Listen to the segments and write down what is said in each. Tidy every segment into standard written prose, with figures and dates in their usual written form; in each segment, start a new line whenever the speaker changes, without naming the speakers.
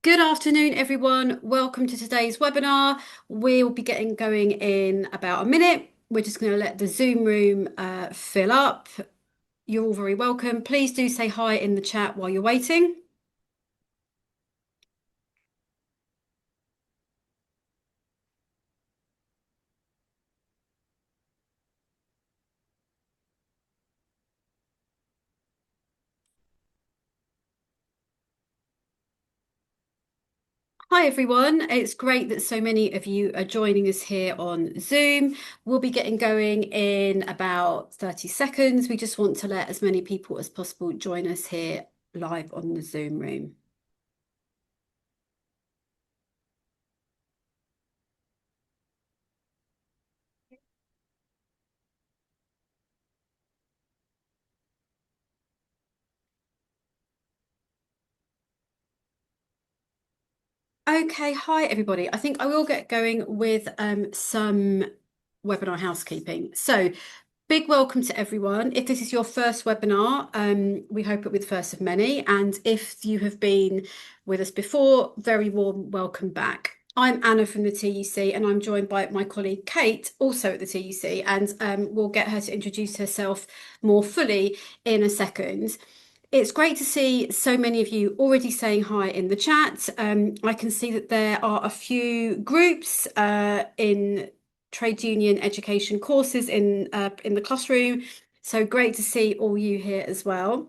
Good afternoon, everyone. Welcome to today's webinar. We'll be getting going in about a minute. We're just going to let the Zoom room fill up. You're all very welcome. Please do say hi in the chat while you're waiting. Hi, everyone. It's great that so many of you are joining us here on Zoom. We'll be getting going in about 30 seconds. We just want to let as many people as possible join us here live on the Zoom room. Okay, hi everybody. I think I will get going with some webinar housekeeping. So, big welcome to everyone. If this is your first webinar, we hope it will be the first of many. And if you have been with us before, very warm welcome back. I'm Anna from the TUC, and I'm joined by my colleague Kate, also at the TUC, and we'll get her to introduce herself more fully in a second. It's great to see so many of you already saying hi in the chat. I can see that there are a few groups in trade union education courses in the classroom. So great to see all you here as well.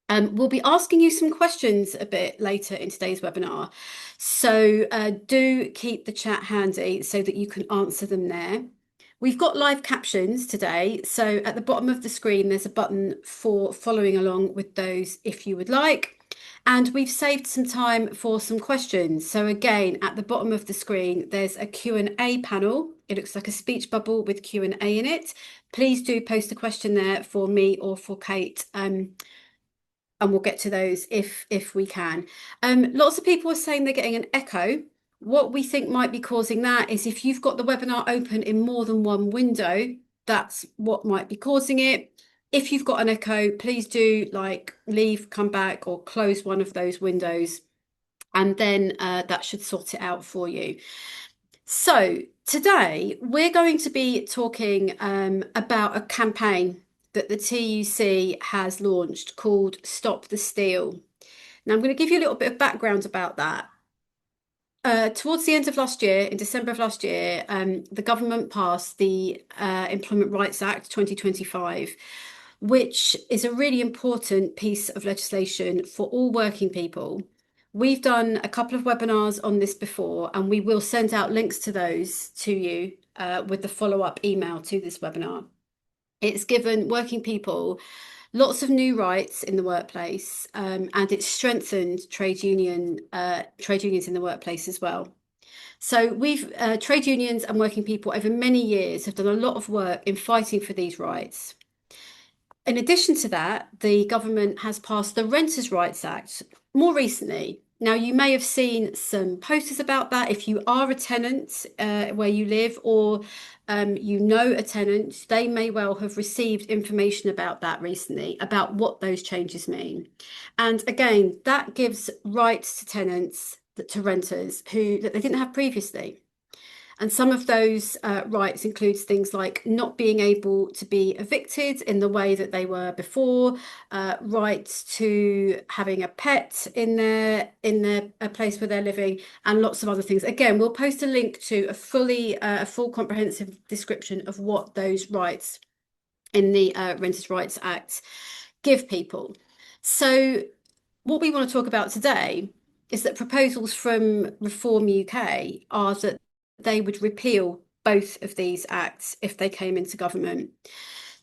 We'll be asking you some questions a bit later in today's webinar. So do keep the chat handy so that you can answer them there. We've got live captions today. So at the bottom of the screen, there's a button for following along with those if you would like. And we've saved some time for some questions. So again, at the bottom of the screen, there's a Q&A panel. It looks like a speech bubble with Q&A in it. Please do post a question there for me or for Kate. And we'll get to those if we can. Lots of people are saying they're getting an echo. What we think might be causing that is if you've got the webinar open in more than one window, that's what might be causing it. If you've got an echo, please do leave, come back, or close one of those windows, and then that should sort it out for you. So today we're going to be talking about a campaign that the TUC has launched called Stop the Steal. Now, I'm going to give you a little bit of background about that. Towards the end of last year, in December of last year, the government passed the Employment Rights Act 2025, which is a really important piece of legislation for all working people. We've done a couple of webinars on this before, and we will send out links to those to you with the follow-up email to this webinar. It's given working people lots of new rights in the workplace, and it's strengthened trade unions in the workplace as well. So we've trade unions and working people over many years have done a lot of work in fighting for these rights. In addition to that, the government has passed the Renters' Rights Act more recently. Now, you may have seen some posters about that. If you are a tenant where you live, or you know a tenant, they may well have received information about that recently, about what those changes mean. And again, that gives rights to tenants, to renters that they didn't have previously. And some of those rights includes things like not being able to be evicted in the way that they were before, rights to having a pet in a place where they're living, and lots of other things. Again, we'll post a link to a full comprehensive description of what those rights in the Renters' Rights Act give people. So what we want to talk about today is that proposals from Reform UK are that they would repeal both of these acts if they came into government.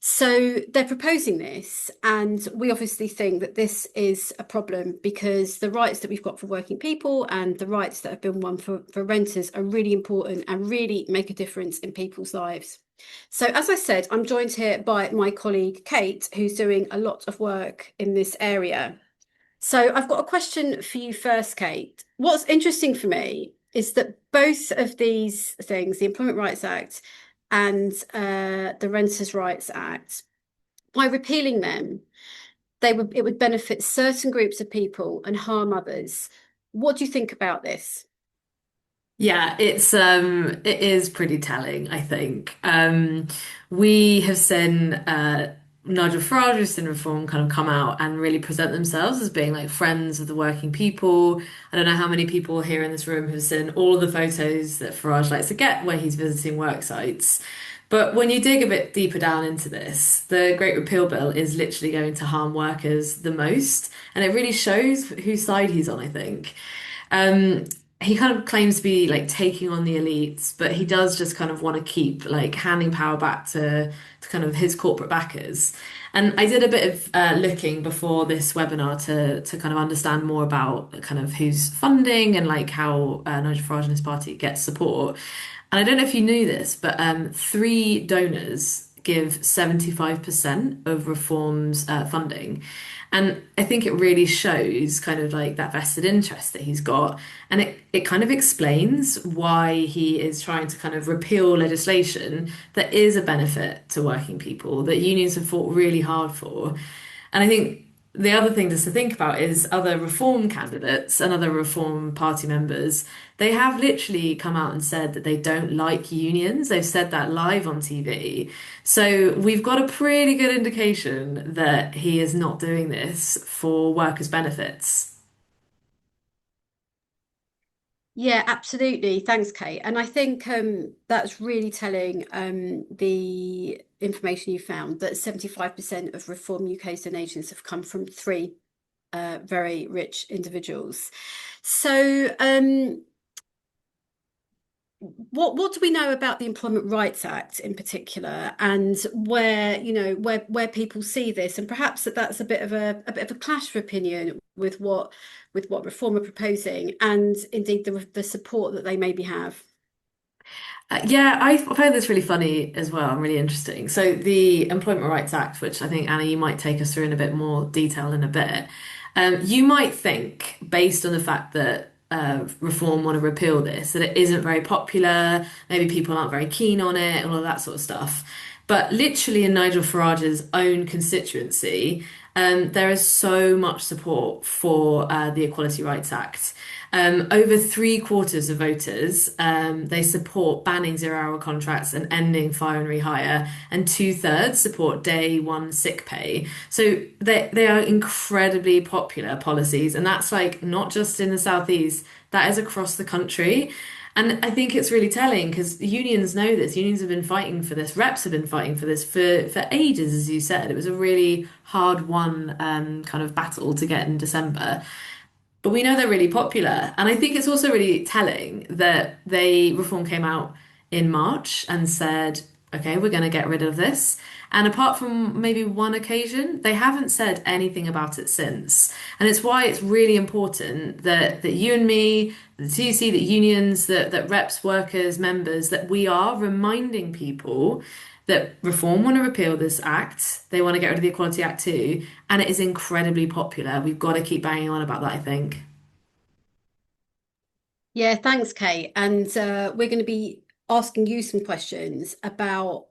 So they're proposing this, and we obviously think that this is a problem because the rights that we've got for working people and the rights that have been won for renters are really important and really make a difference in people's lives. So as I said, I'm joined here by my colleague Kate, who's doing a lot of work in this area. So I've got a question for you first, Kate. What's interesting for me is that both of these things, the Employment Rights Act and the Renters' Rights Act, by repealing them, it would benefit certain groups of people and harm others. What do you think about this?
Yeah, it is pretty telling, I think. We have seen Nigel Farage's in Reform kind of come out and really present themselves as being like friends of the working people. I don't know how many people here in this room have seen all of the photos that Farage likes to get where he's visiting work sites. But when you dig a bit deeper down into this, the Great Repeal Bill is literally going to harm workers the most, and it really shows whose side he's on, I think. Um, he kind of claims to be like taking on the elites, but he does just kind of want to keep like handing power back to kind of his corporate backers. And I did a bit of looking before this webinar to kind of understand more about kind of who's funding and like how Nigel Farage and his party gets support. And I don't know if you knew this, but three donors give 75% of Reform's funding. And I think it really shows kind of like that vested interest that he's got. And it kind of explains why he is trying to kind of repeal legislation that is a benefit to working people, that unions have fought really hard for. And I think the other thing just to think about is other reform candidates and other reform party members, they have literally come out and said that they don't like unions. They've said that live on TV. So we've got a pretty good indication that he is not doing this for workers' benefits.
Yeah, absolutely. Thanks, Kate. And I think that's really telling, the information you found that 75% of Reform UK's donations have come from three very rich individuals. So, what do we know about the Employment Rights Act in particular, and where where people see this, and perhaps that's a bit of a clash of opinion with what Reform are proposing, and indeed the support that they maybe have.
Yeah, I find this really funny as well and really interesting. So, the Employment Rights Act, which I think Anna, you might take us through in a bit more detail in a bit, you might think, based on the fact that Reform want to repeal this, that it isn't very popular, maybe people aren't very keen on it, and all of that sort of stuff. But literally, in Nigel Farage's own constituency, there is so much support for the Equality Rights Act. Over three-quarters of voters, they support banning zero-hour contracts and ending fire and rehire, and two-thirds support day one sick pay. So they are incredibly popular policies, and that's like not just in the southeast, that is across the country. And I think it's really telling because unions know this. Unions have been fighting for this. Reps have been fighting for this for ages, as you said. It was a really hard won kind of battle to get in December. But we know they're really popular. And I think it's also really telling that Reform came out in March and said, okay, we're going to get rid of this. And apart from maybe one occasion, they haven't said anything about it since. And it's why it's really important that you and me, the TUC, that unions, that reps, workers, members, that we are reminding people that Reform want to repeal this act. They want to get rid of the Equality Act too. And it is incredibly popular. We've got to keep banging on about that, I think.
Yeah, thanks, Kate. And we're going to be asking you some questions about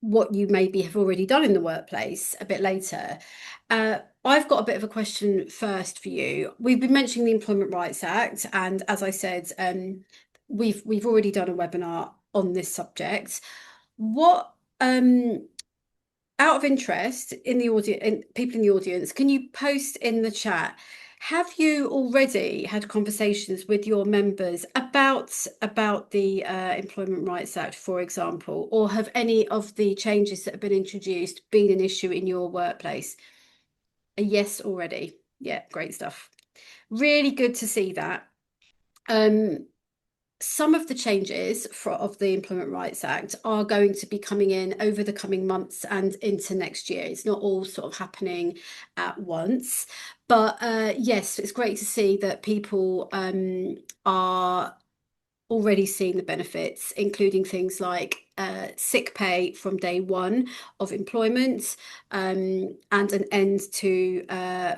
what you maybe have already done in the workplace a bit later. I've got a bit of a question first for you. We've been mentioning the Employment Rights Act, and as I said, we've already done a webinar on this subject. What out of interest in the audience, in people in the audience, can you post in the chat? Have you already had conversations with your members about the Employment Rights Act, for example, or have any of the changes that have been introduced been an issue in your workplace? A yes already. Yeah, great stuff. Really good to see that. Um, some of the changes of the Employment Rights Act are going to be coming in over the coming months and into next year. It's not all sort of happening at once. But yes, it's great to see that people are already seeing the benefits, including things like sick pay from day one of employment, and an end to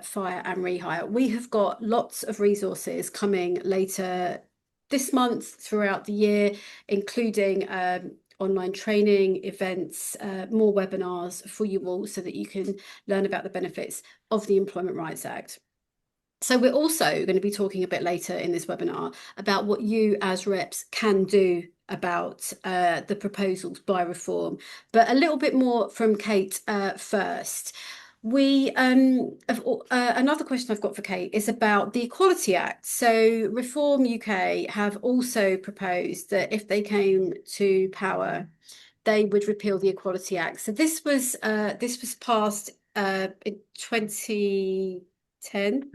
fire and rehire. We have got lots of resources coming later this month throughout the year, including online training, events, more webinars for you all so that you can learn about the benefits of the Employment Rights Act. So we're also going to be talking a bit later in this webinar about what you as reps can do about the proposals by reform. But a little bit more from Kate first. Another question I've got for Kate is about the Equality Act. So Reform UK have also proposed that if they came to power, they would repeal the Equality Act. So this was passed in 2010.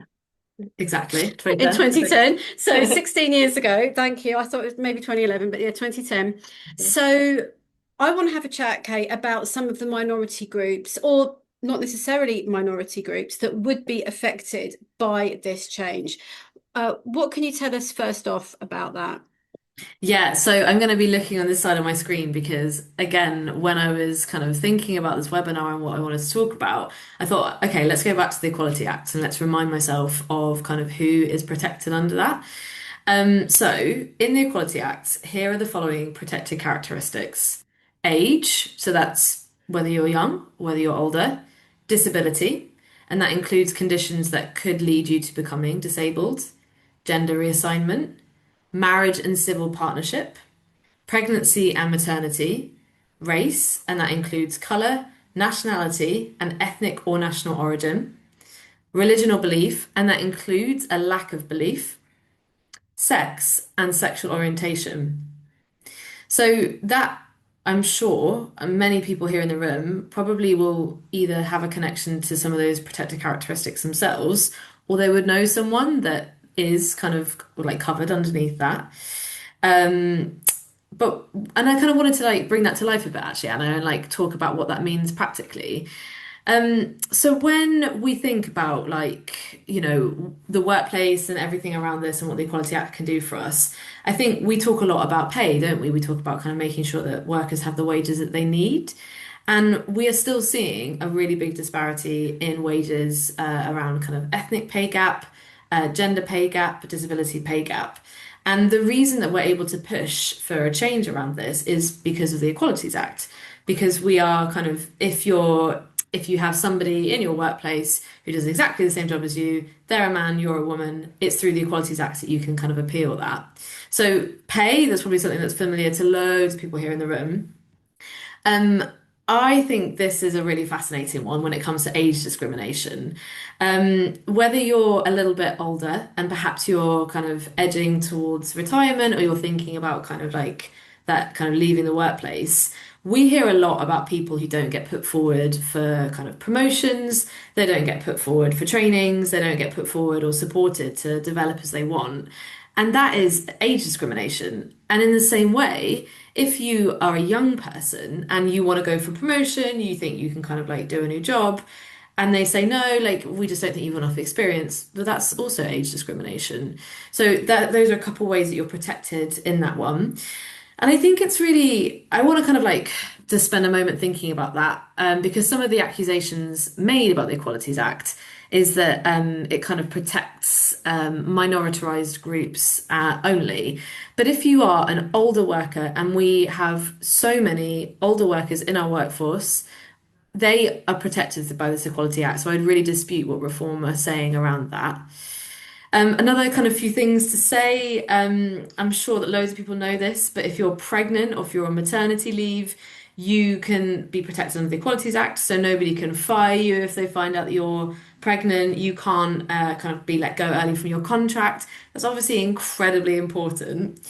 Exactly,
In
2010, I
2010, so
think.
16 years ago. Thank you. I thought it was maybe 2011, but yeah, 2010. So I want to have a chat, Kate, about some of the minority groups, or not necessarily minority groups, that would be affected by this change. What can you tell us first off about that?
Yeah, so I'm going to be looking on this side of my screen because, again, when I was kind of thinking about this webinar and what I wanted to talk about, I thought, okay, let's go back to the Equality Act and let's remind myself of kind of who is protected under that. So, in the Equality Act, here are the following protected characteristics: age, so that's whether you're young, whether you're older; disability, and that includes conditions that could lead you to becoming disabled; gender reassignment; marriage and civil partnership; pregnancy and maternity; race, and that includes colour, nationality, and ethnic or national origin; religion or belief, and that includes a lack of belief; sex and sexual orientation. So that I'm sure many people here in the room probably will either have a connection to some of those protected characteristics themselves, or they would know someone that is kind of like covered underneath that. Um, but and I kind of wanted to like bring that to life a bit actually, Anna, and like talk about what that means practically. So when we think about like, the workplace and everything around this and what the Equality Act can do for us, I think we talk a lot about pay, don't we? We talk about kind of making sure that workers have the wages that they need. And we are still seeing a really big disparity in wages around kind of ethnic pay gap, gender pay gap, disability pay gap. And the reason that we're able to push for a change around this is because of the Equalities Act. Because we are kind of, if you have somebody in your workplace who does exactly the same job as you, they're a man, you're a woman, it's through the Equalities Act that you can kind of appeal that. So pay, that's probably something that's familiar to loads of people here in the room. Um, I think this is a really fascinating one when it comes to age discrimination. Whether you're a little bit older and perhaps you're kind of edging towards retirement or you're thinking about kind of like that kind of leaving the workplace, we hear a lot about people who don't get put forward for kind of promotions, they don't get put forward for trainings, they don't get put forward or supported to develop as they want. And that is age discrimination. And in the same way, if you are a young person and you want to go for promotion, you think you can kind of like do a new job, and they say no, like we just don't think you've enough experience, but that's also age discrimination. So that those are a couple ways that you're protected in that one. And I think it's really, I want to kind of like just spend a moment thinking about that, because some of the accusations made about the Equalities Act is that it kind of protects minoritized groups only. But if you are an older worker, and we have so many older workers in our workforce, they are protected by this Equality Act. So I'd really dispute what Reform are saying around that. Another kind of few things to say. I'm sure that loads of people know this, but if you're pregnant or if you're on maternity leave, you can be protected under the Equalities Act. So nobody can fire you if they find out that you're pregnant. You can't kind of be let go early from your contract. That's obviously incredibly important.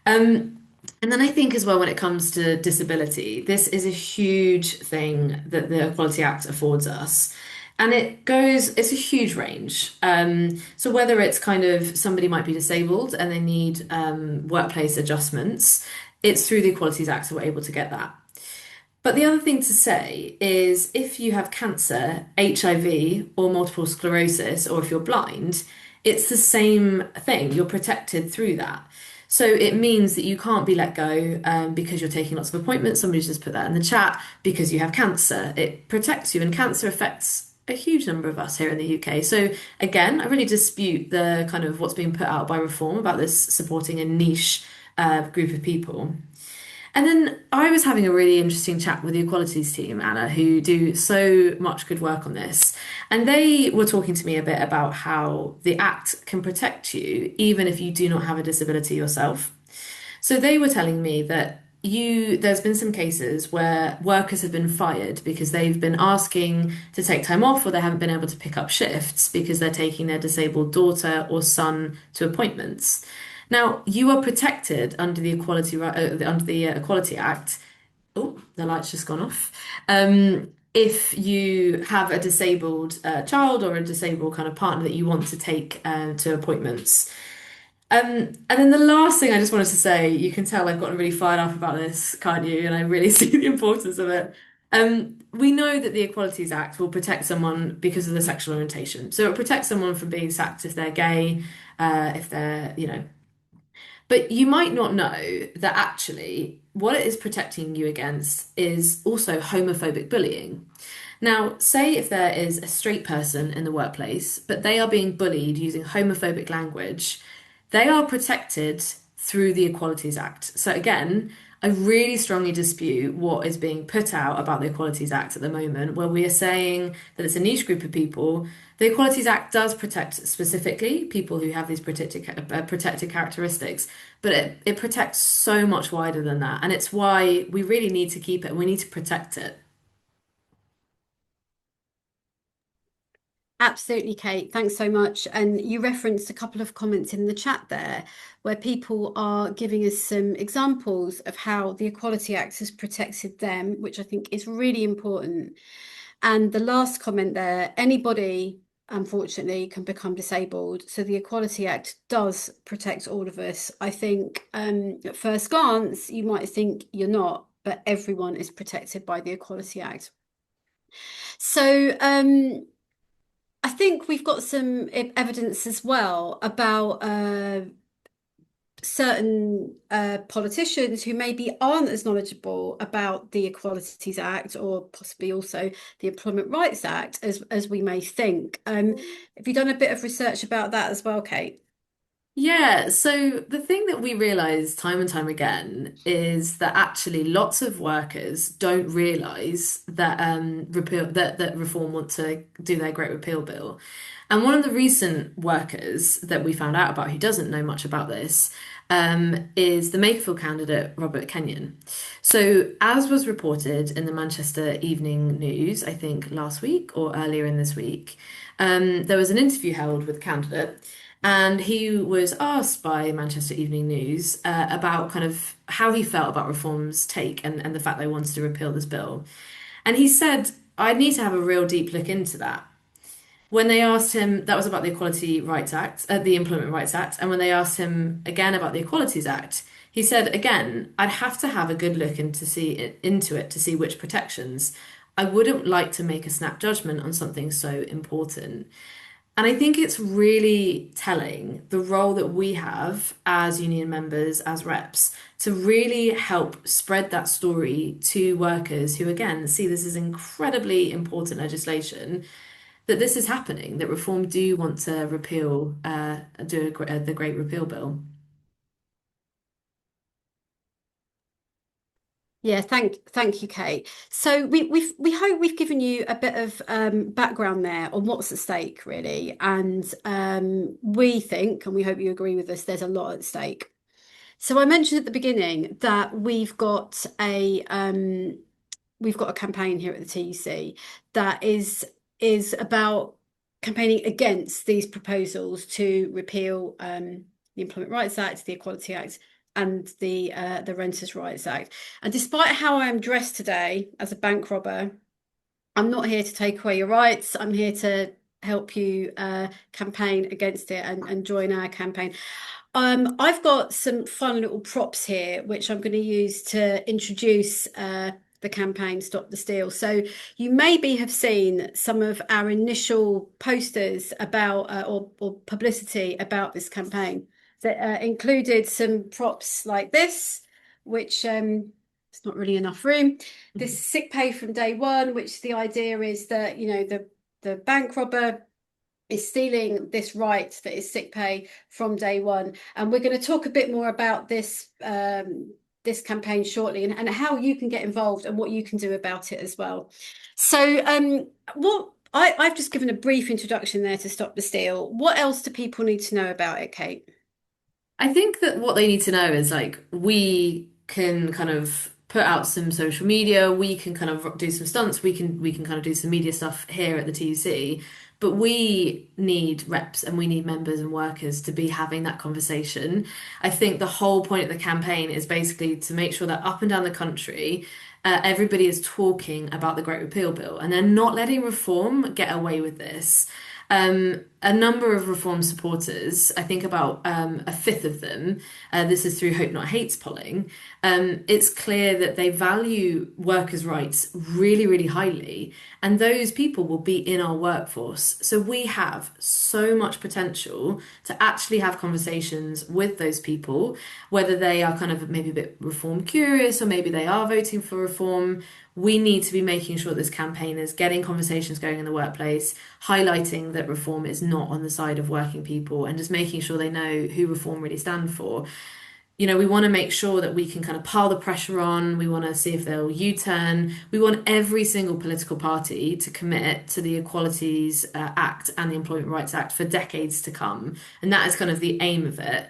And then I think as well, when it comes to disability, this is a huge thing that the Equality Act affords us. And it's a huge range. So whether it's kind of somebody might be disabled and they need workplace adjustments, it's through the Equalities Act that we're able to get that. But the other thing to say is if you have cancer, HIV, or multiple sclerosis, or if you're blind, it's the same thing. You're protected through that. So it means that you can't be let go because you're taking lots of appointments. Somebody's just put that in the chat because you have cancer. It protects you, and cancer affects a huge number of us here in the UK. So again, I really dispute the kind of what's being put out by Reform about this supporting a niche group of people. And then I was having a really interesting chat with the equalities team, Anna, who do so much good work on this. And they were talking to me a bit about how the Act can protect you even if you do not have a disability yourself. So they were telling me that there's been some cases where workers have been fired because they've been asking to take time off or they haven't been able to pick up shifts because they're taking their disabled daughter or son to appointments. Now, you are protected under the Equality Act. Oh, the light's just gone off. If you have a disabled child or a disabled kind of partner that you want to take to appointments. And then the last thing I just wanted to say, you can tell I've gotten really fired up about this, can't you? And I really see the importance of it. We know that the Equalities Act will protect someone because of their sexual orientation. So it protects someone from being sacked if they're gay, if they're, but you might not know that actually what it is protecting you against is also homophobic bullying. Now, say if there is a straight person in the workplace, but they are being bullied using homophobic language, they are protected through the Equalities Act. So again, I really strongly dispute what is being put out about the Equalities Act at the moment, where we are saying that it's a niche group of people. The Equalities Act does protect specifically people who have these protected characteristics, but it protects so much wider than that. And it's why we really need to keep it, we need to protect it.
Absolutely, Kate. Thanks so much. And you referenced a couple of comments in the chat there where people are giving us some examples of how the Equality Act has protected them, which I think is really important. And the last comment there, anybody, unfortunately, can become disabled. So the Equality Act does protect all of us. I think at first glance, you might think you're not, but everyone is protected by the Equality Act. So I think we've got some evidence as well about certain politicians who maybe aren't as knowledgeable about the Equalities Act or possibly also the Employment Rights Act as we may think. Have you done a bit of research about that as well, Kate?
Yeah, so the thing that we realize time and time again is that actually lots of workers don't realize that that Reform want to do their Great Repeal Bill. And one of the recent workers that we found out about who doesn't know much about this is the Makerfield candidate Robert Kenyon. So as was reported in the Manchester Evening News, I think last week or earlier in this week, there was an interview held with the candidate. And he was asked by Manchester Evening News about kind of how he felt about Reform's take and the fact they wanted to repeal this bill. And he said, I need to have a real deep look into that. When they asked him, that was about the Equality Rights Act, the Employment Rights Act, and when they asked him again about the Equalities Act, he said, again, I'd have to have a good look into it to see which protections. I wouldn't like to make a snap judgment on something so important. And I think it's really telling the role that we have as union members, as reps, to really help spread that story to workers who, again, see this as incredibly important legislation, that this is happening, that Reform do want to repeal, the Great Repeal Bill.
Yeah, thank you, Kate. So we hope we've given you a bit of background there on what's at stake, really. And we think, and we hope you agree with us, there's a lot at stake. So I mentioned at the beginning that we've got a campaign here at the TUC that is about campaigning against these proposals to repeal the Employment Rights Act, the Equality Act, and the Renters' Rights Act. And despite how I am dressed today as a bank robber, I'm not here to take away your rights. I'm here to help you campaign against it and join our campaign. I've got some fun little props here, which I'm going to use to introduce the campaign Stop the Steal. So you maybe have seen some of our initial posters about or publicity about this campaign that included some props like this, which it's not really enough room. This sick pay from day one, which the idea is that, the bank robber is stealing this right that is sick pay from day one. And we're going to talk a bit more about this this campaign shortly and how you can get involved and what you can do about it as well. So, what I've just given a brief introduction there to Stop the Steal. What else do people need to know about it, Kate?
I think that what they need to know is like we can kind of put out some social media, we can kind of do some stunts, we can kind of do some media stuff here at the TUC, but we need reps and we need members and workers to be having that conversation. I think the whole point of the campaign is basically to make sure that up and down the country, everybody is talking about the Great Repeal Bill and they're not letting reform get away with this. A number of reform supporters, I think about a fifth of them, this is through Hope Not Hate's polling, it's clear that they value workers' rights really, really highly, and those people will be in our workforce. So we have so much potential to actually have conversations with those people, whether they are kind of maybe a bit reform curious or maybe they are voting for reform. We need to be making sure this campaign is getting conversations going in the workplace, highlighting that reform is not on the side of working people, and just making sure they know who reform really stand for. We want to make sure that we can kind of pile the pressure on. We want to see if they'll U-turn. We want every single political party to commit to the Equalities Act and the Employment Rights Act for decades to come. And that is kind of the aim of it.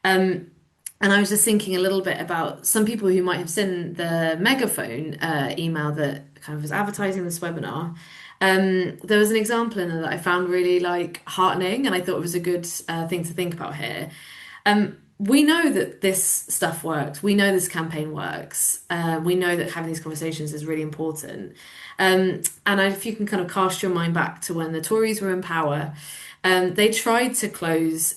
Um, and I was just thinking a little bit about some people who might have seen the megaphone email that kind of was advertising this webinar. There was an example in there that I found really like heartening, and I thought it was a good thing to think about here. We know that this stuff works. We know this campaign works. We know that having these conversations is really important. If you can kind of cast your mind back to when the Tories were in power, they tried to close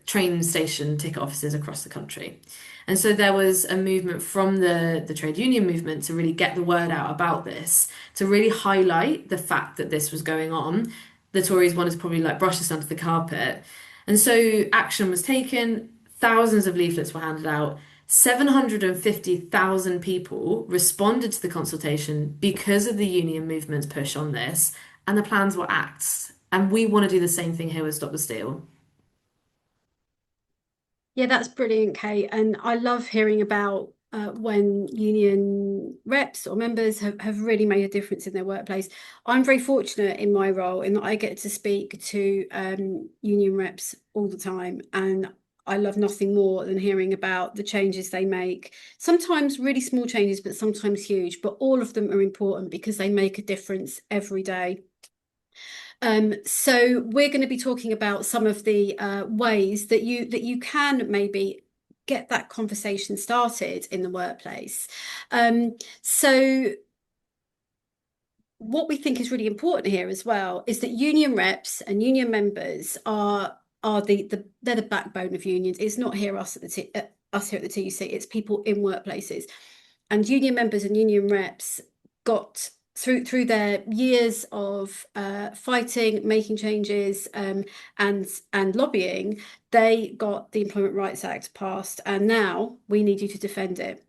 train station ticket offices across the country. And so there was a movement from the trade union movement to really get the word out about this, to really highlight the fact that this was going on. The Tories wanted to probably like brush this under the carpet. And so action was taken, thousands of leaflets were handed out. 750,000 people responded to the consultation because of the union movement's push on this, and the plans were axed. And we want to do the same thing here with Stop the Steal.
Yeah, that's brilliant, Kate. And I love hearing about when union reps or members have really made a difference in their workplace. I'm very fortunate in my role in that I get to speak to union reps all the time. And I love nothing more than hearing about the changes they make. Sometimes really small changes, but sometimes huge. But all of them are important because they make a difference every day. So we're going to be talking about some of the ways that you can maybe get that conversation started in the workplace. So what we think is really important here as well is that union reps and union members are they're the backbone of unions. It's not here us at us here at the TUC. It's people in workplaces, and union members and union reps got through their years of fighting, making changes, and lobbying, they got the Employment Rights Act passed, and now we need you to defend it.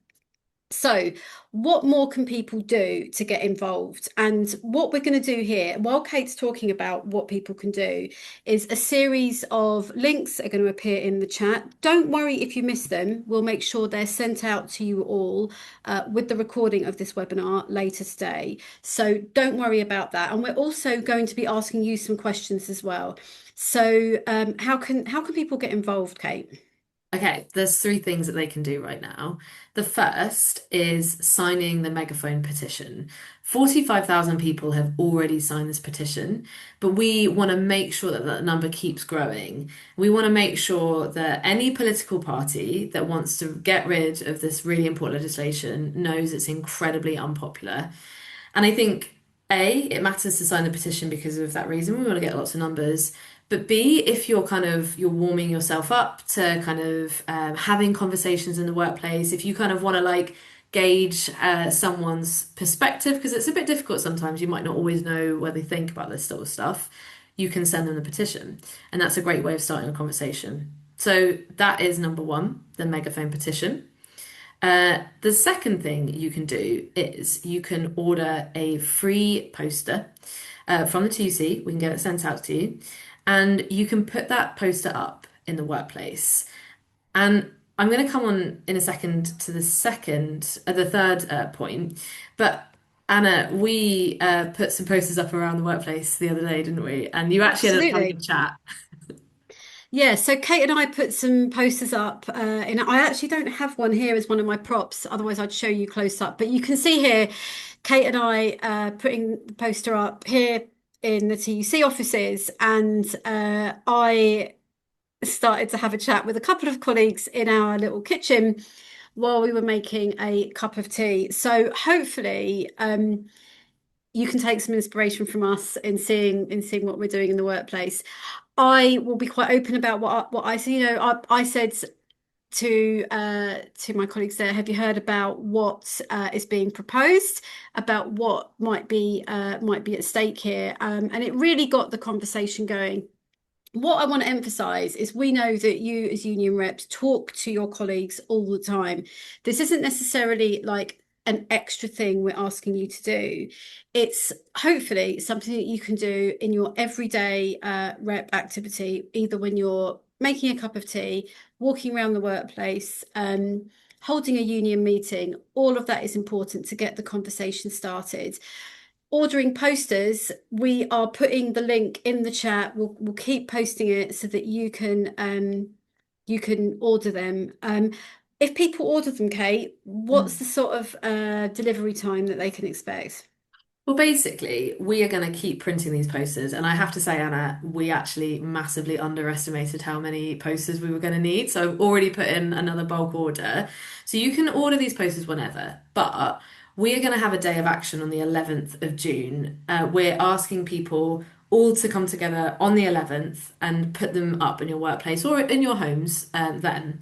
So, what more can people do to get involved? And what we're going to do here, while Kate's talking about what people can do, is a series of links are going to appear in the chat. Don't worry if you miss them. We'll make sure they're sent out to you all with the recording of this webinar later today. So don't worry about that. And we're also going to be asking you some questions as well. So how can people get involved, Kate?
Okay, there's three things that they can do right now. The first is signing the megaphone petition. 45,000 people have already signed this petition, but we want to make sure that that number keeps growing. We want to make sure that any political party that wants to get rid of this really important legislation knows it's incredibly unpopular. And I think A, it matters to sign the petition because of that reason. We want to get lots of numbers. But B, if you're warming yourself up to kind of having conversations in the workplace, if you kind of want to like gauge someone's perspective, because it's a bit difficult sometimes, you might not always know where they think about this sort of stuff, you can send them the petition. And that's a great way of starting a conversation. So that is number one, the megaphone petition. The second thing you can do is you can order a free poster from the TUC. We can get it sent out to you, and you can put that poster up in the workplace. And I'm going to come on in a second to the third point. But Anna, we put some posters up around the workplace the other day, didn't we? And you actually ended up having a
Absolutely.
chat.
Yeah, so Kate and I put some posters up, and I actually don't have one here as one of my props, otherwise I'd show you close up. But you can see here, Kate and I putting the poster up here in the TUC offices, and I started to have a chat with a couple of colleagues in our little kitchen while we were making a cup of tea. So hopefully, you can take some inspiration from us in seeing what we're doing in the workplace. I will be quite open about what I see. You know, I said to my colleagues there, have you heard about what is being proposed, about what might be at stake here? And it really got the conversation going. What I want to emphasize is we know that you, as union reps, talk to your colleagues all the time. This isn't necessarily like an extra thing we're asking you to do. It's hopefully something that you can do in your everyday rep activity, either when you're making a cup of tea, walking around the workplace, holding a union meeting. All of that is important to get the conversation started. Ordering posters, we are putting the link in the chat. We'll keep posting it so that you can order them. If people order them, Kate, what's the sort of delivery time that they can expect?
Well, basically, we are going to keep printing these posters. And I have to say, Anna, we actually massively underestimated how many posters we were going to need. So I've already put in another bulk order. So you can order these posters whenever, but we are going to have a day of action on the 11th of June. We're asking people all to come together on the 11th and put them up in your workplace or in your homes then.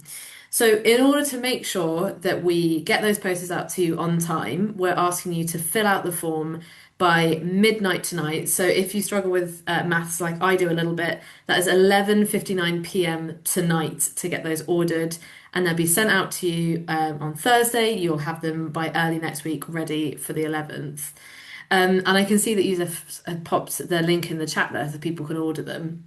So, in order to make sure that we get those posters out to you on time, we're asking you to fill out the form by midnight tonight. So, if you struggle with maths like I do a little bit, that is 11:59 p.m. tonight to get those ordered, and they'll be sent out to you on Thursday. You'll have them by early next week, ready for the 11th. And I can see that you have popped the link in the chat there so people can order them.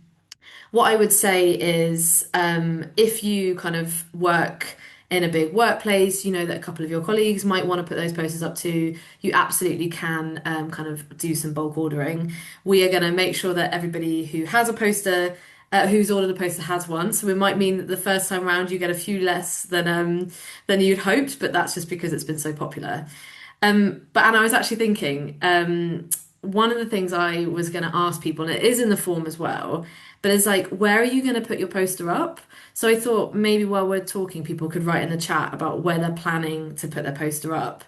What I would say is if you kind of work in a big workplace, you know that a couple of your colleagues might want to put those posters up too, you absolutely can kind of do some bulk ordering. We are going to make sure that everybody who has a poster, who's ordered a poster has one. So it might mean that the first time round you get a few less than you'd hoped, but that's just because it's been so popular. But Anna, I was actually thinking, one of the things I was going to ask people, and it is in the form as well, but it's like, where are you going to put your poster up? So I thought maybe while we're talking, people could write in the chat about where they're planning to put their poster up.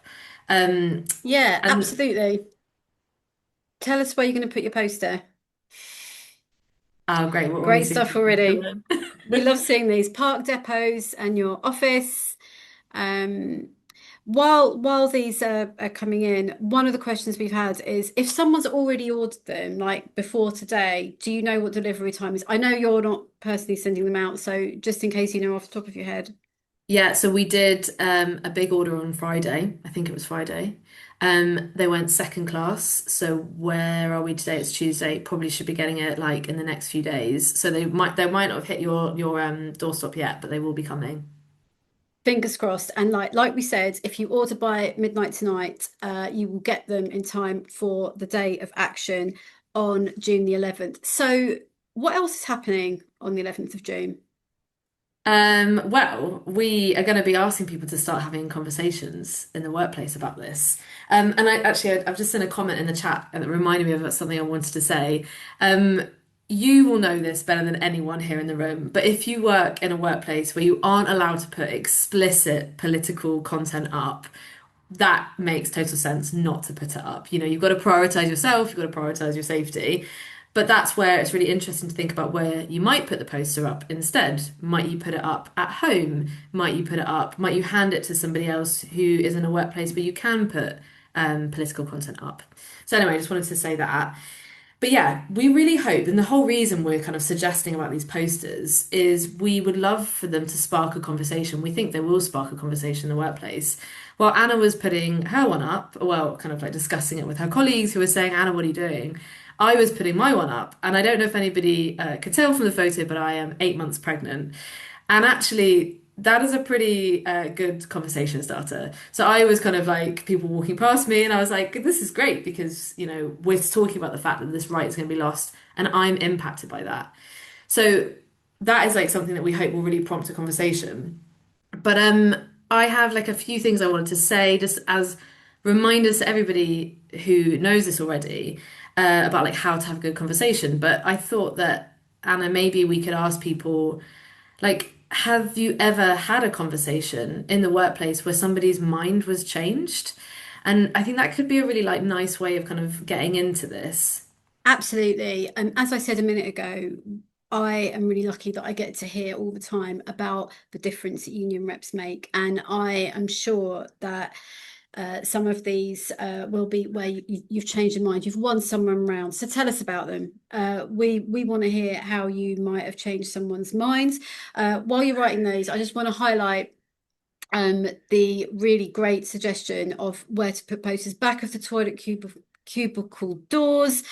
Um,
Yeah,
and
absolutely. Tell us where you're going to put your poster.
oh, great, what were we
Great
seeing?
stuff already. We love seeing these park depots and your office. Um, while these are coming in, one of the questions we've had is if someone's already ordered them, like before today, do you know what delivery time is? I know you're not personally sending them out, so just in case you know off the top of your head.
Yeah, so we did a big order on Friday. I think it was Friday. They went second class. So where are we today? It's Tuesday. Probably should be getting it like in the next few days. So they might not have hit your doorstep yet, but they will be coming.
Fingers crossed. And like we said, if you order by midnight tonight, you will get them in time for the day of action on June the 11th. So what else is happening on the 11th of June?
Well, we are going to be asking people to start having conversations in the workplace about this. And I've just seen a comment in the chat and it reminded me of something I wanted to say. Um, you will know this better than anyone here in the room, but if you work in a workplace where you aren't allowed to put explicit political content up, that makes total sense not to put it up. You know, you've got to prioritize yourself, you've got to prioritize your safety. But that's where it's really interesting to think about where you might put the poster up instead. Might you put it up at home? Might you put it up? Might you hand it to somebody else who is in a workplace where you can put political content up? So anyway, I just wanted to say that. But yeah, we really hope, and the whole reason we're kind of suggesting about these posters is we would love for them to spark a conversation. We think they will spark a conversation in the workplace. While Anna was putting her one up, well, kind of like discussing it with her colleagues who were saying, Anna, what are you doing? I was putting my one up, and I don't know if anybody could tell from the photo, but I am 8 months pregnant. And actually, that is a pretty good conversation starter. So I was kind of like people walking past me, and I was like, this is great because, we're talking about the fact that this right is going to be lost, and I'm impacted by that. So that is like something that we hope will really prompt a conversation. But I have like a few things I wanted to say just as reminders to everybody who knows this already about like how to have a good conversation. But I thought that, Anna, maybe we could ask people like, have you ever had a conversation in the workplace where somebody's mind was changed? And I think that could be a really like nice way of kind of getting into this.
Absolutely. And as I said a minute ago, I am really lucky that I get to hear all the time about the difference that union reps make. And I am sure that some of these will be where you've changed your mind. You've won someone round. So tell us about them. We want to hear how you might have changed someone's minds. While you're writing those, I just want to highlight the really great suggestion of where to put posters back of the toilet cubicle doors.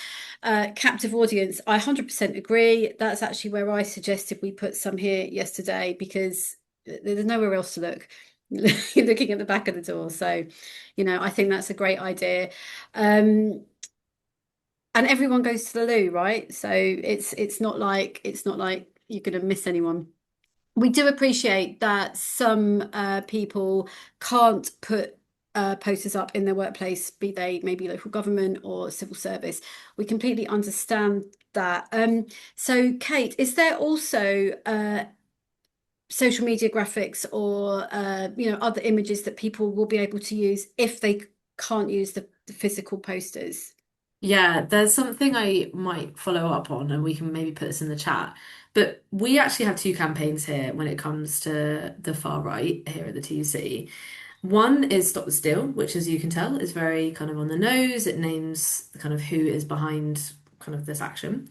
Captive audience, I 100% agree. That's actually where I suggested we put some here yesterday because there's nowhere else to look. You're looking at the back of the door. So, I think that's a great idea. And everyone goes to the loo, right? So it's not like you're going to miss anyone. We do appreciate that some people can't put posters up in their workplace, be they maybe local government or civil service. We completely understand that. So, Kate, is there also social media graphics or other images that people will be able to use if they can't use the physical posters?
Yeah, there's something I might follow up on, and we can maybe put this in the chat. But we actually have two campaigns here when it comes to the far right here at the TUC. One is Stop the Steal, which, as you can tell, is very kind of on the nose. It names kind of who is behind kind of this action.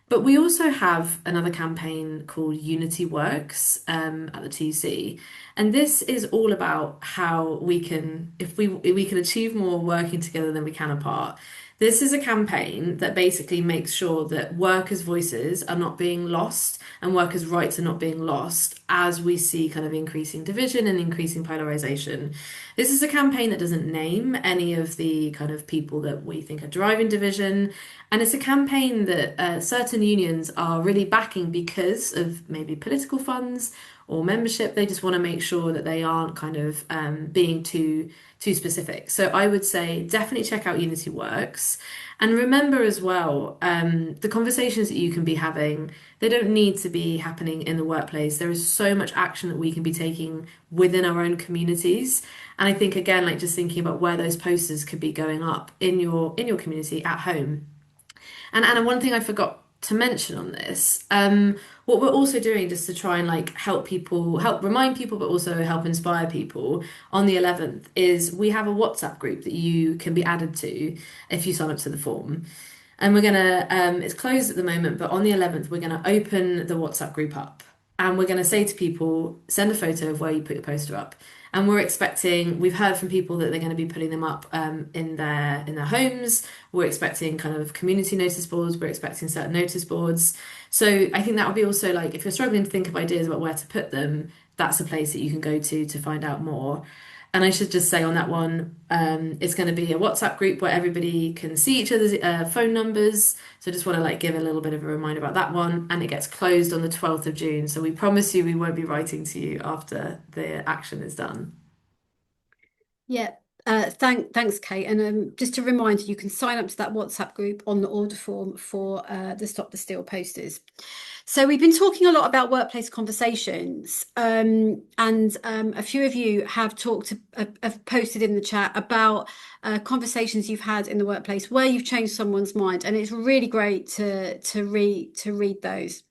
But we also have another campaign called Unity Works at the TC, and this is all about how we can, if we can achieve more working together than we can apart. This is a campaign that basically makes sure that workers' voices are not being lost and workers' rights are not being lost as we see kind of increasing division and increasing polarization. This is a campaign that doesn't name any of the kind of people that we think are driving division. And it's a campaign that certain unions are really backing because of maybe political funds or membership. They just want to make sure that they aren't kind of being too specific. So I would say definitely check out Unity Works. And remember as well, the conversations that you can be having, they don't need to be happening in the workplace. There is so much action that we can be taking within our own communities. And I think again, like just thinking about where those posters could be going up in your community at home. And Anna, one thing I forgot to mention on this, what we're also doing just to try and like help people, help remind people, but also help inspire people on the 11th is we have a WhatsApp group that you can be added to if you sign up to the form. And we're gonna, it's closed at the moment, but on the 11th, we're gonna open the WhatsApp group up and we're gonna say to people, send a photo of where you put your poster up. And we're expecting, we've heard from people that they're going to be putting them up in their homes. We're expecting kind of community notice boards. We're expecting certain notice boards. So I think that would be also like if you're struggling to think of ideas about where to put them, that's a place that you can go to find out more. And I should just say on that one, it's going to be a WhatsApp group where everybody can see each other's phone numbers. So I just want to like give a little bit of a reminder about that one. And it gets closed on the 12th of June. So we promise you we won't be writing to you after the action is done.
Yeah. Thanks, Kate. And just a reminder, you can sign up to that WhatsApp group on the order form for the Stop the Steal posters. So we've been talking a lot about workplace conversations, and a few of you have posted in the chat about conversations you've had in the workplace where you've changed someone's mind, and it's really great to read those.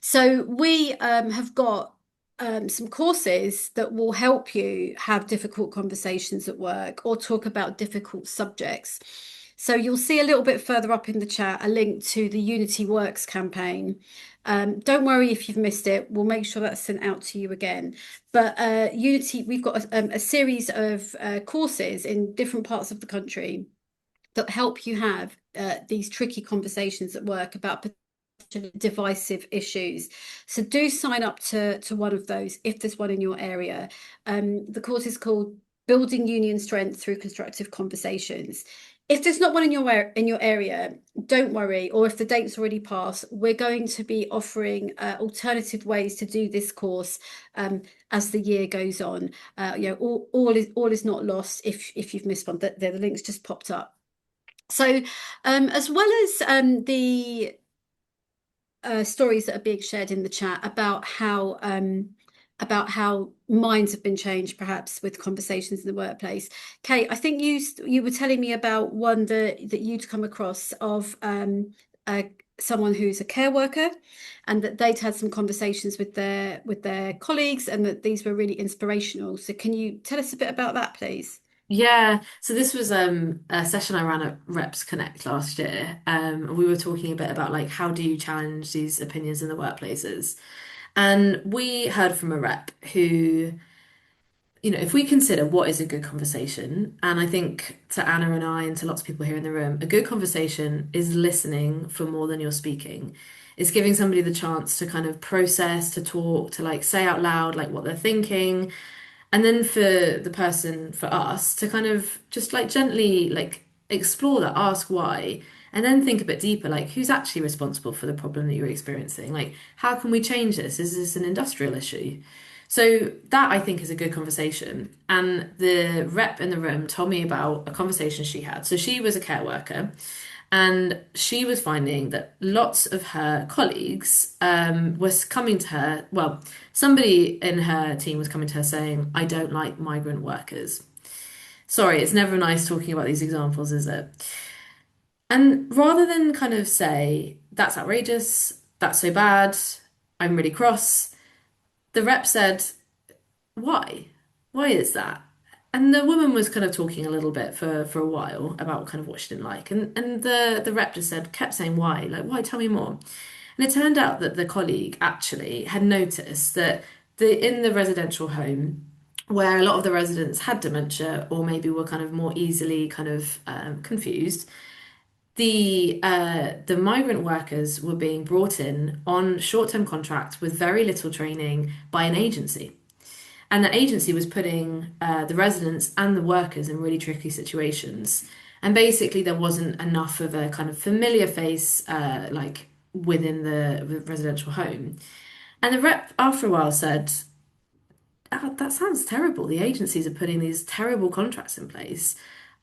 So we have got some courses that will help you have difficult conversations at work or talk about difficult subjects. So you'll see a little bit further up in the chat a link to the Unity Works campaign. Don't worry if you've missed it. We'll make sure that's sent out to you again. But Unity, we've got a series of courses in different parts of the country that help you have these tricky conversations at work about divisive issues. So do sign up to one of those if there's one in your area. The course is called Building Union Strength Through Constructive Conversations. If there's not one in your area, don't worry. Or if the date's already passed, we're going to be offering alternative ways to do this course as the year goes on. All is not lost if you've missed one. The links just popped up. So, as well as the stories that are being shared in the chat about how minds have been changed, perhaps with conversations in the workplace. Kate, I think you were telling me about one that you'd come across of someone who's a care worker, and that they'd had some conversations with their colleagues, and that these were really inspirational. So, can you tell us a bit about that, please?
Yeah, so this was a session I ran at Reps Connect last year. We were talking a bit about like how do you challenge these opinions in the workplaces. And we heard from a rep who, if we consider what is a good conversation, and I think to Anna and I and to lots of people here in the room, a good conversation is listening for more than you're speaking. It's giving somebody the chance to kind of process, to talk, to like say out loud like what they're thinking. And then for the person, for us, to kind of just like gently like explore that, ask why, and then think a bit deeper, like who's actually responsible for the problem that you're experiencing? Like, how can we change this? Is this an industrial issue? So that I think is a good conversation. And the rep in the room told me about a conversation she had. So she was a care worker. And she was finding that lots of her colleagues was coming to her. Well, somebody in her team was coming to her saying, I don't like migrant workers. Sorry, it's never nice talking about these examples, is it? And rather than kind of say, that's outrageous, that's so bad, I'm really cross, the rep said, why? Why is that? And the woman was kind of talking a little bit for a while about kind of what she didn't like. And the rep just said, kept saying why, like, why, tell me more. And it turned out that the colleague actually had noticed that in the residential home, where a lot of the residents had dementia or maybe were kind of more easily kind of confused, the migrant workers were being brought in on short-term contracts with very little training by an agency. And that agency was putting the residents and the workers in really tricky situations. And basically, there wasn't enough of a kind of familiar face like within the residential home. And the rep, after a while, said, "Oh, that sounds terrible. The agencies are putting these terrible contracts in place.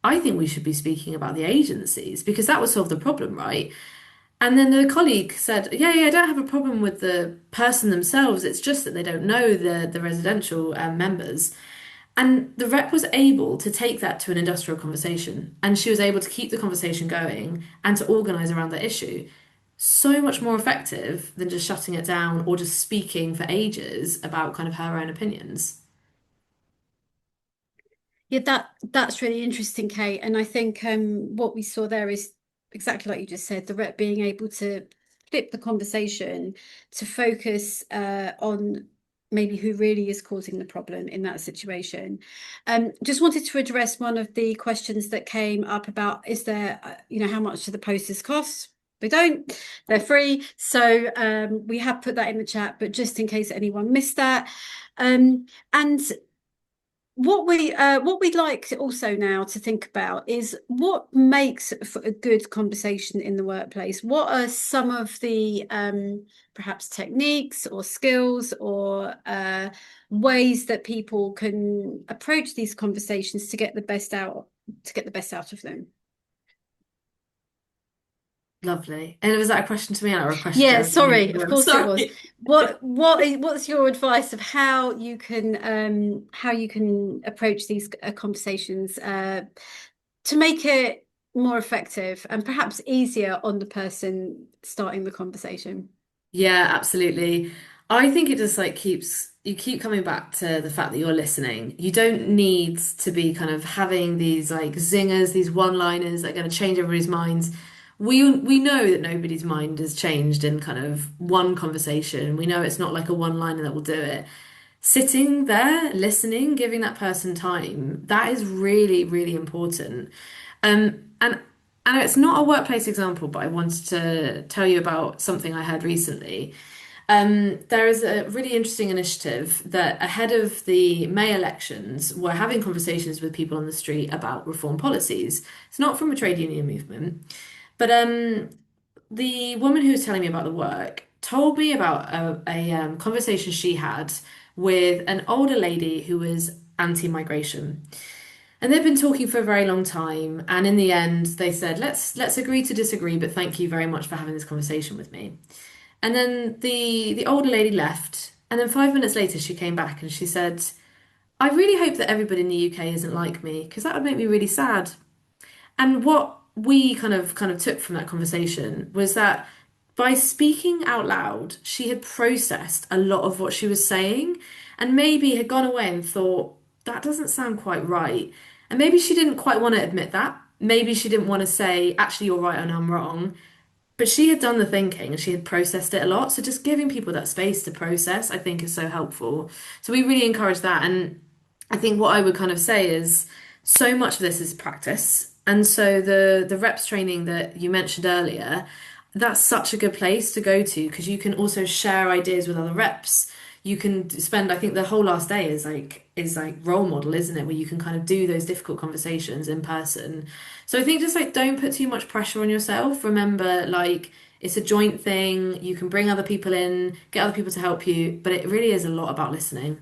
I think we should be speaking about the agencies because that would solve the problem, right?" And then the colleague said, yeah, I don't have a problem with the person themselves. It's just that they don't know the residential members. And the rep was able to take that to an industrial conversation. And she was able to keep the conversation going and to organise around the issue. So much more effective than just shutting it down or just speaking for ages about kind of her own opinions.
Yeah, that's really interesting, Kate. And I think what we saw there is exactly like you just said, the rep being able to flip the conversation to focus on maybe who really is causing the problem in that situation. Just wanted to address one of the questions that came up about is there, how much do the posters cost? They don't, they're free. So we have put that in the chat, but just in case anyone missed that. And what we'd like also now to think about is what makes for a good conversation in the workplace. What are some of the perhaps techniques or skills or ways that people can approach these conversations to get the best out of them?
Lovely. And was that a question to me or a question to
Yeah,
everyone in
sorry,
the
of
room?
course it was.
Sorry.
What's your advice of how you can approach these conversations to make it more effective and perhaps easier on the person starting the conversation?
Yeah, absolutely. I think it just like you keep coming back to the fact that you're listening. You don't need to be kind of having these like zingers, these one-liners that are going to change everybody's minds. We know that nobody's mind has changed in kind of one conversation. We know it's not like a one-liner that will do it. Sitting there, listening, giving that person time, that is really, really important. And And it's not a workplace example, but I wanted to tell you about something I heard recently. There is a really interesting initiative that ahead of the May elections, we're having conversations with people on the street about reform policies. It's not from a trade union movement, but the woman who was telling me about the work told me about a conversation she had with an older lady who was anti-migration. And they've been talking for a very long time, and in the end, they said, "Let's agree to disagree, but thank you very much for having this conversation with me." And then the older lady left, and then 5 minutes later, she came back and she said, "I really hope that everybody in the UK isn't like me, because that would make me really sad." And what we kind of took from that conversation was that by speaking out loud, she had processed a lot of what she was saying and maybe had gone away and thought, that doesn't sound quite right. And maybe she didn't quite want to admit that. Maybe she didn't want to say, actually, you're right and I'm wrong. But she had done the thinking and she had processed it a lot. So just giving people that space to process, I think, is so helpful. So we really encourage that. And I think what I would kind of say is so much of this is practice. And so the reps training that you mentioned earlier, that's such a good place to go to because you can also share ideas with other reps. You can spend, I think the whole last day is like role model, isn't it? Where you can kind of do those difficult conversations in person. So I think just like don't put too much pressure on yourself. Remember, like it's a joint thing. You can bring other people in, get other people to help you, but it really is a lot about listening.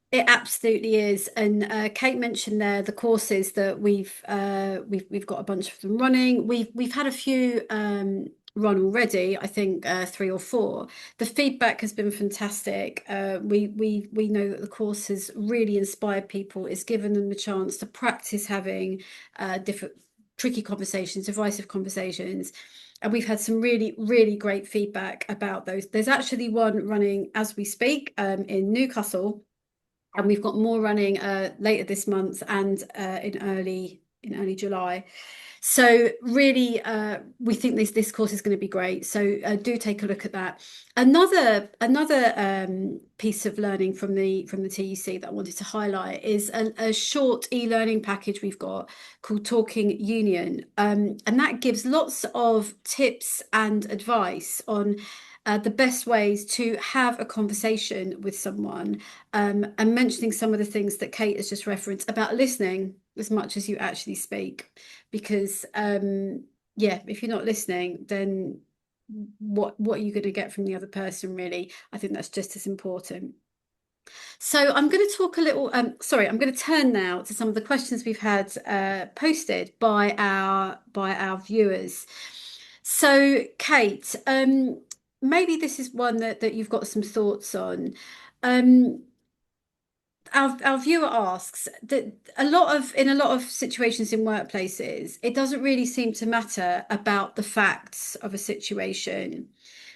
It absolutely is, and Kate mentioned there the courses that we've got a bunch of them running. We've had a few run already. I think three or four. The feedback has been fantastic. We know that the course has really inspired people. It's given them the chance to practice having different tricky conversations, divisive conversations. And we've had some really great feedback about those. There's actually one running as we speak in Newcastle, and we've got more running later this month and in early July. So really, we think this course is going to be great. So do take a look at that. Another piece of learning from the TUC that I wanted to highlight is a short e-learning package we've got called Talking Union, and that gives lots of tips and advice on the best ways to have a conversation with someone, and mentioning some of the things that Kate has just referenced about listening as much as you actually speak. Because yeah, if you're not listening, then what are you going to get from the other person, really? I think that's just as important. So I'm going to talk a little, sorry, I'm going to turn now to some of the questions we've had posted by our viewers. So Kate, maybe this is one that you've got some thoughts on. Um, our viewer asks that in a lot of situations in workplaces, it doesn't really seem to matter about the facts of a situation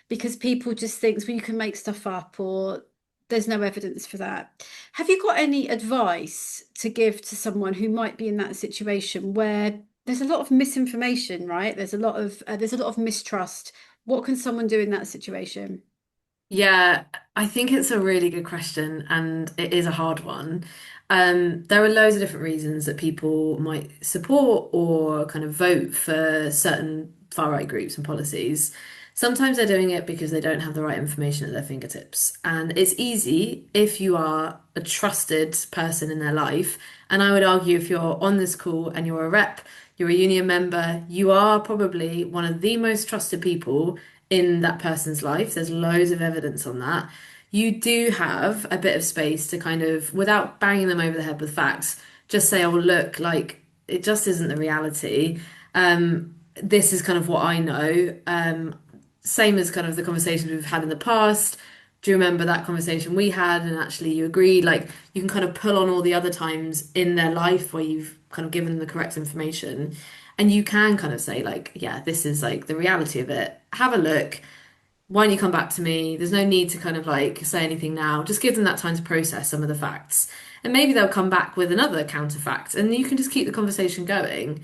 because people just think, well, you can make stuff up or there's no evidence for that. Have you got any advice to give to someone who might be in that situation where there's a lot of misinformation, right? There's a lot of mistrust. What can someone do in that situation?
Yeah, I think it's a really good question and it is a hard one. There are loads of different reasons that people might support or kind of vote for certain far-right groups and policies. Sometimes they're doing it because they don't have the right information at their fingertips. And it's easy if you are a trusted person in their life. And I would argue if you're on this call and you're a rep, you're a union member, you are probably one of the most trusted people in that person's life. There's loads of evidence on that. You do have a bit of space to kind of, without banging them over the head with facts, just say, oh, look, like it just isn't the reality. This is kind of what I know. Same as kind of the conversations we've had in the past. Do you remember that conversation we had? And actually, you agreed. Like you can kind of pull on all the other times in their life where you've kind of given them the correct information. And you can kind of say, like, yeah, this is like the reality of it. Have a look. Why don't you come back to me? There's no need to kind of like say anything now. Just give them that time to process some of the facts. And maybe they'll come back with another counterfact, and you can just keep the conversation going.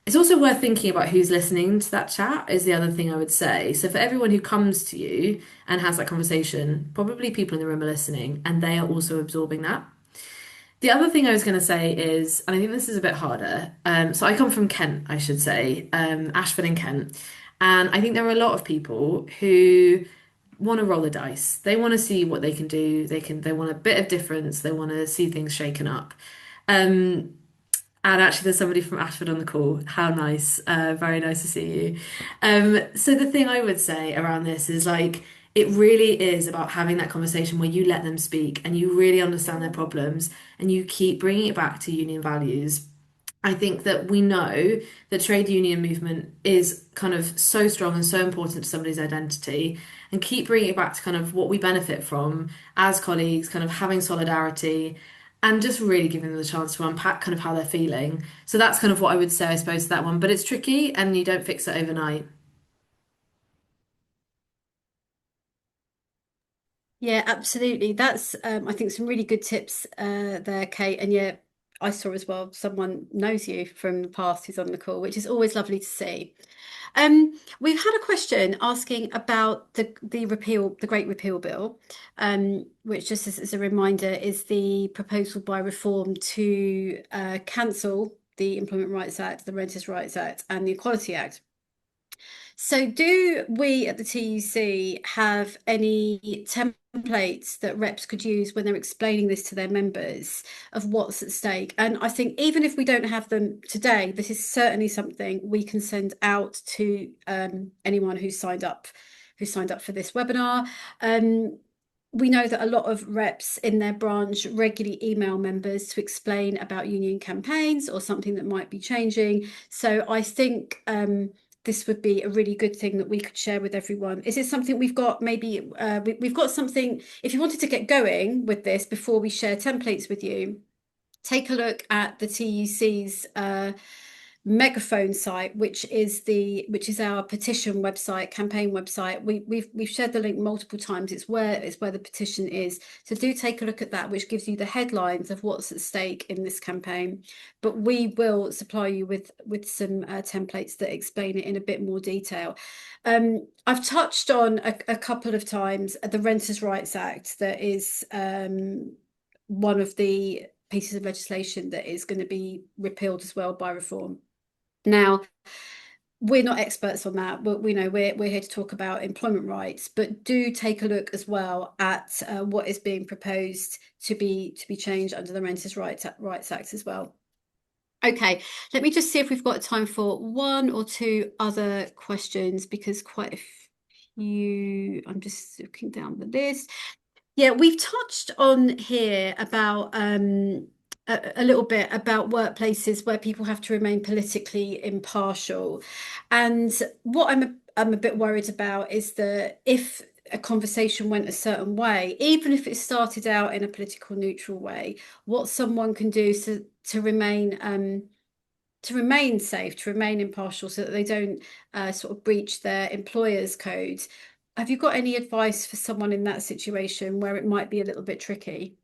It's also worth thinking about who's listening to that chat, is the other thing I would say. So, for everyone who comes to you and has that conversation, probably people in the room are listening and they are also absorbing that. The other thing I was going to say is, and I think this is a bit harder. So I come from Kent, I should say, Ashford in Kent, and I think there are a lot of people who want to roll the dice. They want to see what they can do. They want a bit of difference. They want to see things shaken up. Um, and actually, there's somebody from Ashford on the call. How nice. Very nice to see you. So the thing I would say around this is like, it really is about having that conversation where you let them speak and you really understand their problems and you keep bringing it back to union values. I think that we know the trade union movement is kind of so strong and so important to somebody's identity, and keep bringing it back to kind of what we benefit from as colleagues, kind of having solidarity and just really giving them the chance to unpack kind of how they're feeling. So that's kind of what I would say, I suppose, to that one. But it's tricky and you don't fix it overnight.
Yeah, absolutely. That's I think some really good tips there, Kate. And yeah, I saw as well someone knows you from the past who's on the call, which is always lovely to see. We've had a question asking about the Great Repeal Bill, which just as a reminder is the proposal by Reform to cancel the Employment Rights Act, the Renters' Rights Act, and the Equality Act. So, do we at the TUC have any templates that reps could use when they're explaining this to their members of what's at stake? And I think even if we don't have them today, this is certainly something we can send out to anyone who's signed up for this webinar. Um, we know that a lot of reps in their branch regularly email members to explain about union campaigns or something that might be changing. So I think this would be a really good thing that we could share with everyone. Is it something we've got? Maybe we've got something. If you wanted to get going with this before we share templates with you, take a look at the TUC's megaphone site, which is our petition website, campaign website. We've shared the link multiple times. It's where the petition is. So do take a look at that, which gives you the headlines of what's at stake in this campaign. But we will supply you with some templates that explain it in a bit more detail. I've touched on a couple of times the Renters' Rights Act, that is one of the pieces of legislation that is going to be repealed as well by Reform. Now, we're not experts on that, but we know we're here to talk about employment rights. But do take a look as well at what is being proposed to be changed under the Rights Act as well. Okay, let me just see if we've got time for one or two other questions because quite a few. I'm just looking down the list. Yeah, we've touched on here about a little bit about workplaces where people have to remain politically impartial. And what I'm a bit worried about is that if a conversation went a certain way, even if it started out in a political neutral way, what someone can do to remain safe, to remain impartial, so that they don't sort of breach their employer's code. Have you got any advice for someone in that situation where it might be a little bit tricky?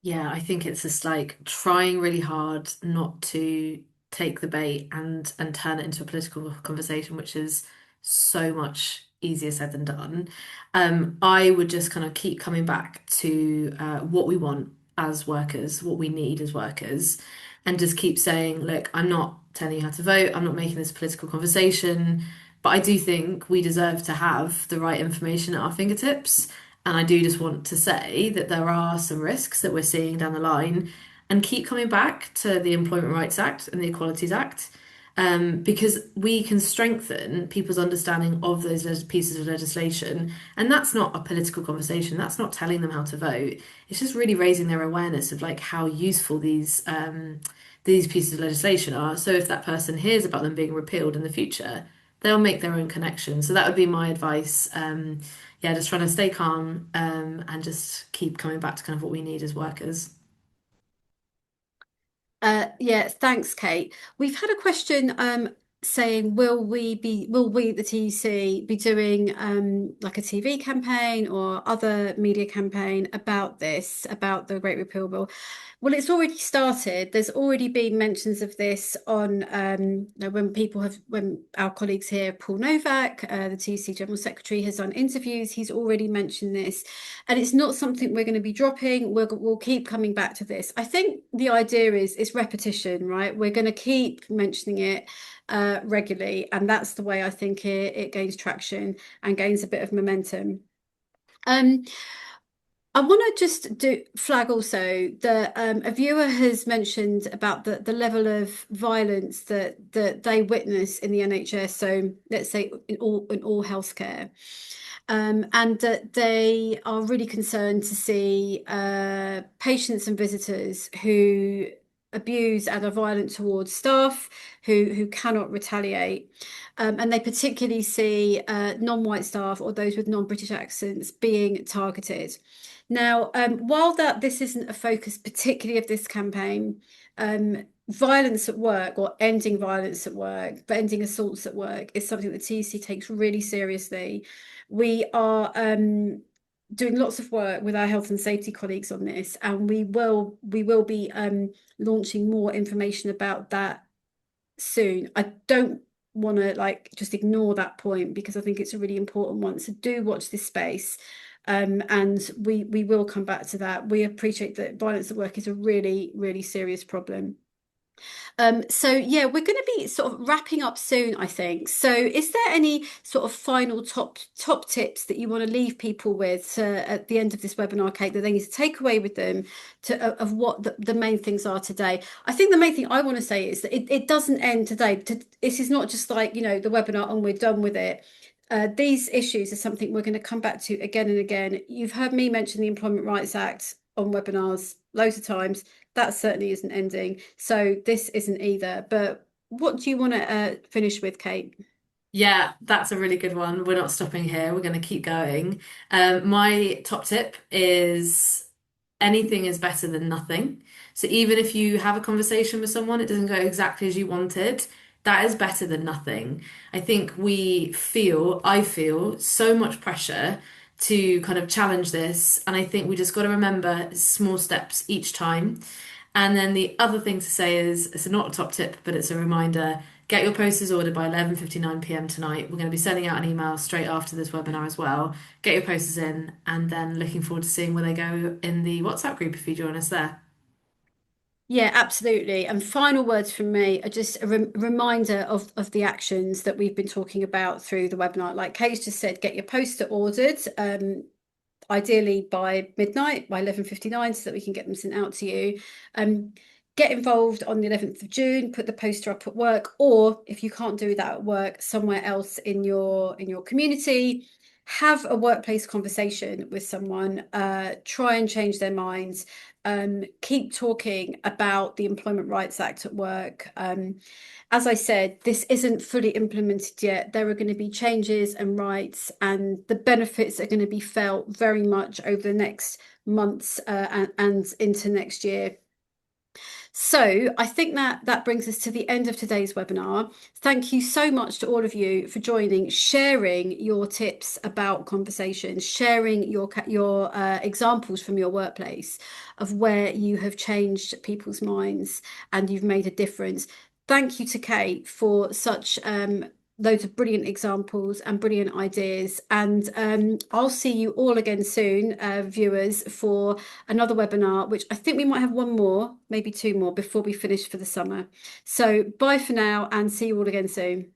Yeah, I think it's just like trying really hard not to take the bait and turn it into a political conversation, which is so much easier said than done. I would just kind of keep coming back to what we want as workers, what we need as workers, and just keep saying, look, I'm not telling you how to vote, I'm not making this a political conversation, but I do think we deserve to have the right information at our fingertips. And I do just want to say that there are some risks that we're seeing down the line and keep coming back to the Employment Rights Act and the Equalities Act, because we can strengthen people's understanding of those pieces of legislation. And that's not a political conversation, that's not telling them how to vote. It's just really raising their awareness of like how useful these pieces of legislation are. So if that person hears about them being repealed in the future, they'll make their own connection. So that would be my advice. Yeah, just trying to stay calm, and just keep coming back to kind of what we need as workers.
Yeah, thanks, Kate. We've had a question. saying, will we, the TEC, be doing like a TV campaign or other media campaign about this, about the Great Repeal Bill? Well, it's already started. There's already been mentions of this on when our colleagues here, Paul Novak, the TEC General Secretary, has done interviews. He's already mentioned this, and it's not something we're going to be dropping. We'll keep coming back to this. I think the idea is repetition, right? We're going to keep mentioning it regularly, and that's the way I think it gains traction and gains a bit of momentum. Um, I want to just do flag also that a viewer has mentioned about the level of violence that they witness in the NHS. So let's say in all healthcare, and that they are really concerned to see patients and visitors who abuse and are violent towards staff who cannot retaliate. And they particularly see non-white staff or those with non-British accents being targeted. Now, while this isn't a focus particularly of this campaign, violence at work or ending violence at work, but ending assaults at work is something that TEC takes really seriously. We are doing lots of work with our health and safety colleagues on this, and we will be launching more information about that soon. I don't want to like just ignore that point because I think it's a really important one. So do watch this space. And we will come back to that. We appreciate that violence at work is a really, really serious problem. So yeah, we're going to be sort of wrapping up soon, I think. So is there any sort of final top tips that you want to leave people with at the end of this webinar, Kate, that they need to take away with them of what the main things are today? I think the main thing I want to say is that it doesn't end today. This is not just like, the webinar and we're done with it. These issues are something we're going to come back to again and again. You've heard me mention the Employment Rights Act on webinars loads of times. That certainly isn't ending. So this isn't either. But what do you want to finish with, Kate?
Yeah, that's a really good one. We're not stopping here. We're going to keep going. My top tip is anything is better than nothing. So even if you have a conversation with someone, it doesn't go exactly as you wanted, that is better than nothing. I feel so much pressure to kind of challenge this. And I think we just got to remember small steps each time. And then the other thing to say is, it's not a top tip, but it's a reminder. Get your posters ordered by 11:59 p.m. tonight. We're going to be sending out an email straight after this webinar as well. Get your posters in, and then looking forward to seeing where they go in the WhatsApp group if you join us there.
Yeah, absolutely. And final words from me are just a reminder of the actions that we've been talking about through the webinar. Like Kate just said, get your poster ordered. Ideally by midnight, by 11:59, so that we can get them sent out to you. Get involved on the 11th of June, put the poster up at work, or if you can't do that at work, somewhere else in your community. Have a workplace conversation with someone, try and change their minds, keep talking about the Employment Rights Act at work. As I said, this isn't fully implemented yet. There are going to be changes and rights, and the benefits are going to be felt very much over the next months and into next year. So I think that brings us to the end of today's webinar. Thank you so much to all of you for joining, sharing your tips about conversations, sharing your examples from your workplace of where you have changed people's minds and you've made a difference. Thank you to Kate for such loads of brilliant examples and brilliant ideas. And I'll see you all again soon, viewers, for another webinar, which I think we might have one more, maybe two more before we finish for the summer. So bye for now and see you all again soon.